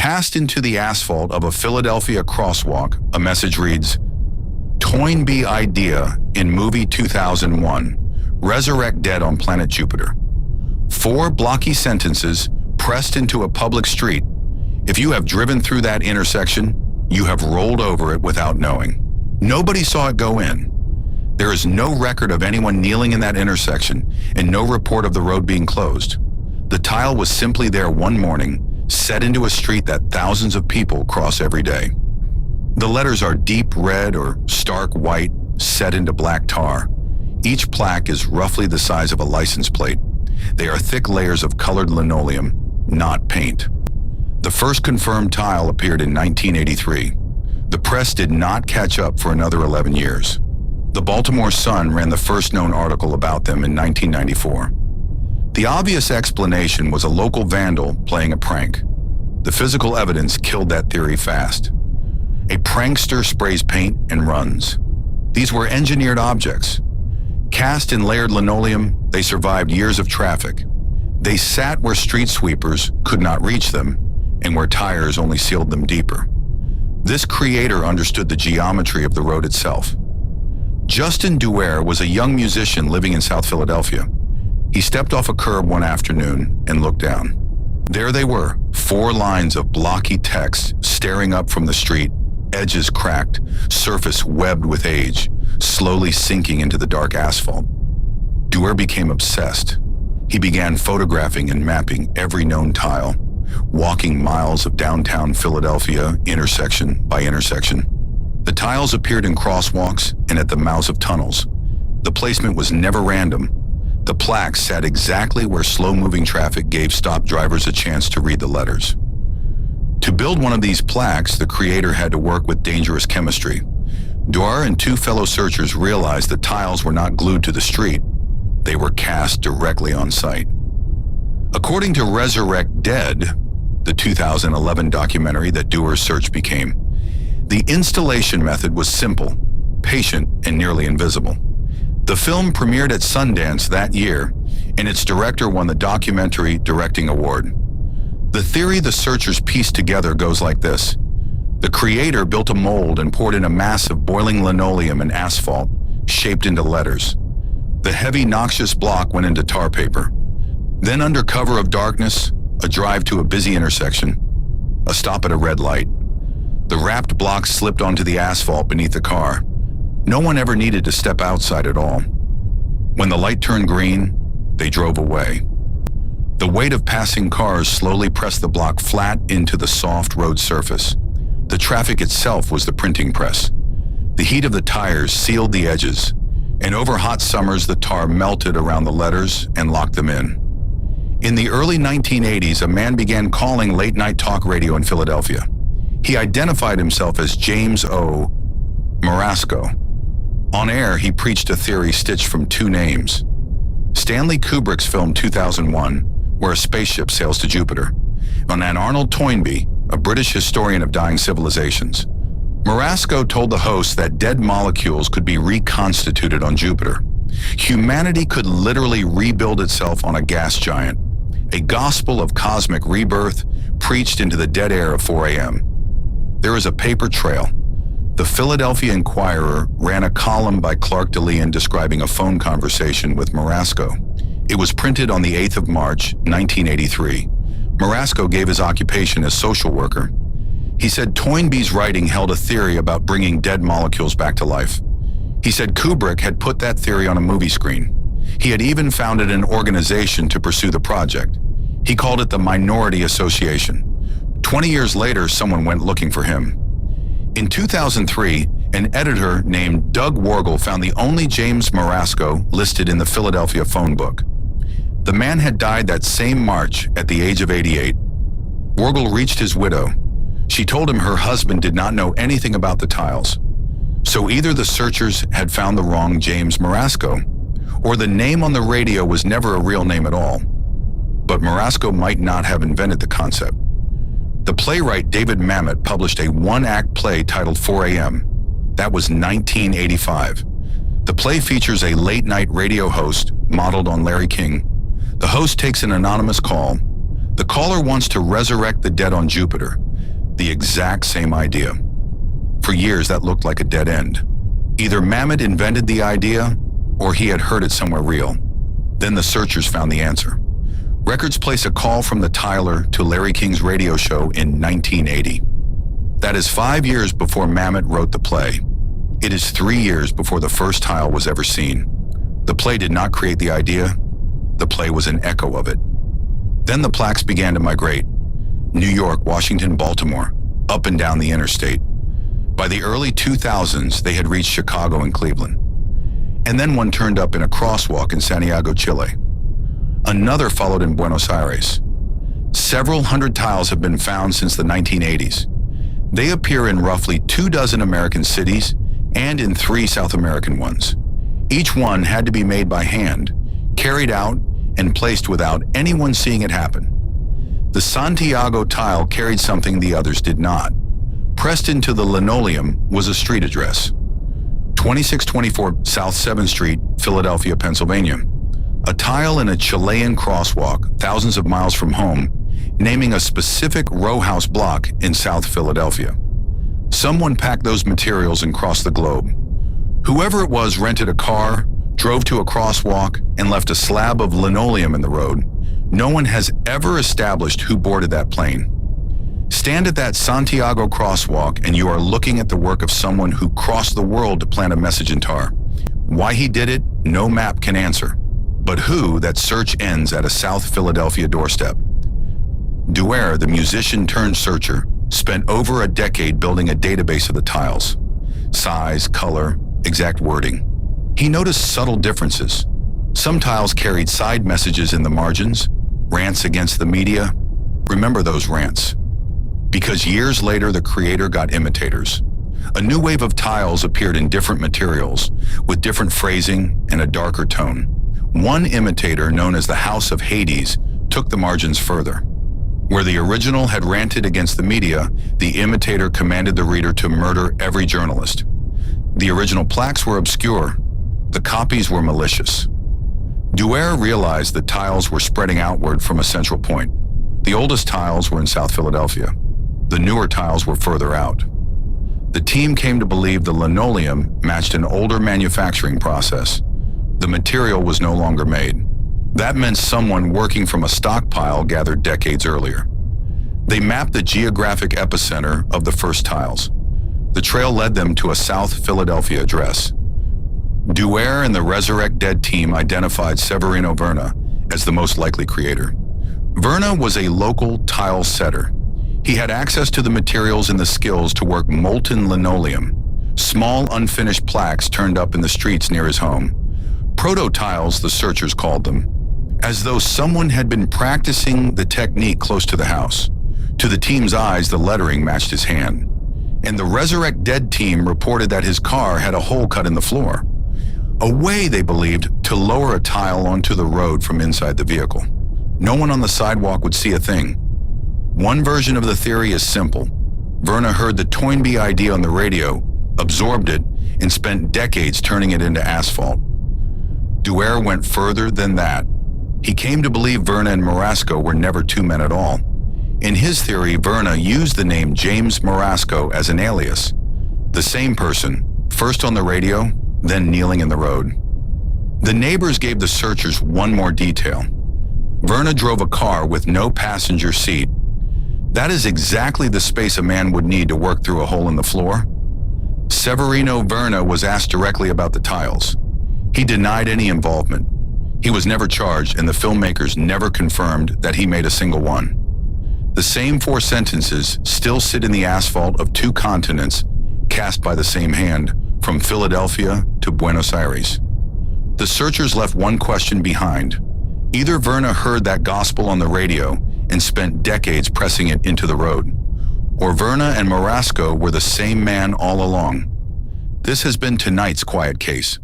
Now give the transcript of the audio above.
Cast into the asphalt of a Philadelphia crosswalk, a message reads, Toynbee idea in movie 2001, resurrect dead on planet Jupiter. 4 blocky sentences pressed into a public street. If you have driven through that intersection, you have rolled over it without knowing. Nobody saw it go in. There is no record of anyone kneeling in that intersection and no report of the road being closed. The tile was simply there one morning, set into a street that thousands of people cross every day. The letters are deep red or stark white, set into black tar. Each plaque is roughly the size of a license plate. They are thick layers of colored linoleum, not paint. The first confirmed tile appeared in 1983. The press did not catch up for another 11 years. The Baltimore Sun ran the first known article about them in 1994. The obvious explanation was a local vandal playing a prank. The physical evidence killed that theory fast. A prankster sprays paint and runs. These were engineered objects. Cast in layered linoleum, they survived years of traffic. They sat where street sweepers could not reach them and where tires only sealed them deeper. This creator understood the geometry of the road itself. Justin Duer was a young musician living in South Philadelphia. He stepped off a curb one afternoon and looked down. There they were, 4 lines of blocky text staring up from the street, edges cracked, surface webbed with age, slowly sinking into the dark asphalt. Duer became obsessed. He began photographing and mapping every known tile, walking miles of downtown Philadelphia intersection by intersection. The tiles appeared in crosswalks and at the mouths of tunnels. The placement was never random. The plaques sat exactly where slow-moving traffic gave stop drivers a chance to read the letters. To build one of these plaques, the creator had to work with dangerous chemistry. Duer and 2 fellow searchers realized the tiles were not glued to the street. They were cast directly on site. According to Resurrect Dead, the 2011 documentary that Duer's search became, the installation method was simple, patient, and nearly invisible. The film premiered at Sundance that year, and its director won the Documentary Directing Award. The theory the searchers pieced together goes like this. The creator built a mold and poured in a mass of boiling linoleum and asphalt, shaped into letters. The heavy, noxious block went into tar paper. Then, under cover of darkness, a drive to a busy intersection, a stop at a red light. The wrapped block slipped onto the asphalt beneath the car. No one ever needed to step outside at all. When the light turned green, they drove away. The weight of passing cars slowly pressed the block flat into the soft road surface. The traffic itself was the printing press. The heat of the tires sealed the edges, and over hot summers the tar melted around the letters and locked them in. In the early 1980s, a man began calling late-night talk radio in Philadelphia. He identified himself as James O. Marasco. On air, he preached a theory stitched from 2 names. Stanley Kubrick's film 2001, where a spaceship sails to Jupiter, and Arnold Toynbee, a British historian of dying civilizations. Marasco told the host that dead molecules could be reconstituted on Jupiter. Humanity could literally rebuild itself on a gas giant, a gospel of cosmic rebirth preached into the dead air of 4 a.m. There is a paper trail. The Philadelphia Inquirer ran a column by Clark DeLeon describing a phone conversation with Marasco. It was printed on the 8th of March, 1983. Marasco gave his occupation as social worker. He said Toynbee's writing held a theory about bringing dead molecules back to life. He said Kubrick had put that theory on a movie screen. He had even founded an organization to pursue the project. He called it the Minority Association. 20 years later, someone went looking for him. In 2003, an editor named Doug Worgel found the only James Marasco listed in the Philadelphia phone book. The man had died that same March at the age of 88. Worgel reached his widow. She told him her husband did not know anything about the tiles. So either the searchers had found the wrong James Marasco, or the name on the radio was never a real name at all. But Marasco might not have invented the concept. The playwright David Mamet published a 1-act play titled 4 a.m. That was 1985. The play features a late-night radio host modeled on Larry King. The host takes an anonymous call. The caller wants to resurrect the dead on Jupiter. The exact same idea. For years, that looked like a dead end. Either Mamet invented the idea, or he had heard it somewhere real. Then the searchers found the answer. Records place a call from the tiler to Larry King's radio show in 1980. That is 5 years before Mamet wrote the play. It is 3 years before the first tile was ever seen. The play did not create the idea. The play was an echo of it. Then the plaques began to migrate. New York, Washington, Baltimore, up and down the interstate. By the early 2000s, they had reached Chicago and Cleveland. And then one turned up in a crosswalk in Santiago, Chile. Another followed in Buenos Aires. Several hundred tiles have been found since the 1980s. They appear in roughly 24 American cities and in 3 South American ones. Each one had to be made by hand, carried out, and placed without anyone seeing it happen. The Santiago tile carried something the others did not. Pressed into the linoleum was a street address. 2624 South 7th Street, Philadelphia, Pennsylvania. A tile in a Chilean crosswalk, thousands of miles from home, naming a specific row house block in South Philadelphia. Someone packed those materials and crossed the globe. Whoever it was rented a car, drove to a crosswalk, and left a slab of linoleum in the road. No one has ever established who boarded that plane. Stand at that Santiago crosswalk and you are looking at the work of someone who crossed the world to plant a message in tar. Why he did it, no map can answer. But who, that search ends at a South Philadelphia doorstep. Duer, the musician turned searcher, spent over a decade building a database of the tiles. Size, color, exact wording. He noticed subtle differences. Some tiles carried side messages in the margins, rants against the media. Remember those rants. Because years later, the creator got imitators. A new wave of tiles appeared in different materials, with different phrasing and a darker tone. One imitator, known as the House of Hades, took the margins further. Where the original had ranted against the media, the imitator commanded the reader to murder every journalist. The original plaques were obscure. The copies were malicious. Duer realized the tiles were spreading outward from a central point. The oldest tiles were in South Philadelphia. The newer tiles were further out. The team came to believe the linoleum matched an older manufacturing process. The material was no longer made. That meant someone working from a stockpile gathered decades earlier. They mapped the geographic epicenter of the first tiles. The trail led them to a South Philadelphia address. Duer and the Resurrect Dead team identified Severino Verna as the most likely creator. Verna was a local tile setter. He had access to the materials and the skills to work molten linoleum. Small unfinished plaques turned up in the streets near his home. Proto-tiles, the searchers called them, as though someone had been practicing the technique close to the house. To the team's eyes, the lettering matched his hand. And the Resurrect Dead team reported that his car had a hole cut in the floor. A way, they believed, to lower a tile onto the road from inside the vehicle. No one on the sidewalk would see a thing. One version of the theory is simple. Verna heard the Toynbee idea on the radio, absorbed it, and spent decades turning it into asphalt. Duer went further than that. He came to believe Verna and Marasco were never two men at all. In his theory, Verna used the name James Marasco as an alias. The same person, first on the radio, then kneeling in the road. The neighbors gave the searchers one more detail. Verna drove a car with no passenger seat. That is exactly the space a man would need to work through a hole in the floor. Severino Verna was asked directly about the tiles. He denied any involvement. He was never charged, and the filmmakers never confirmed that he made a single one. The same 4 sentences still sit in the asphalt of 2 continents, cast by the same hand, from Philadelphia to Buenos Aires. The searchers left one question behind. Either Verna heard that gospel on the radio and spent decades pressing it into the road, or Verna and Marasco were the same man all along. This has been tonight's Quiet Case.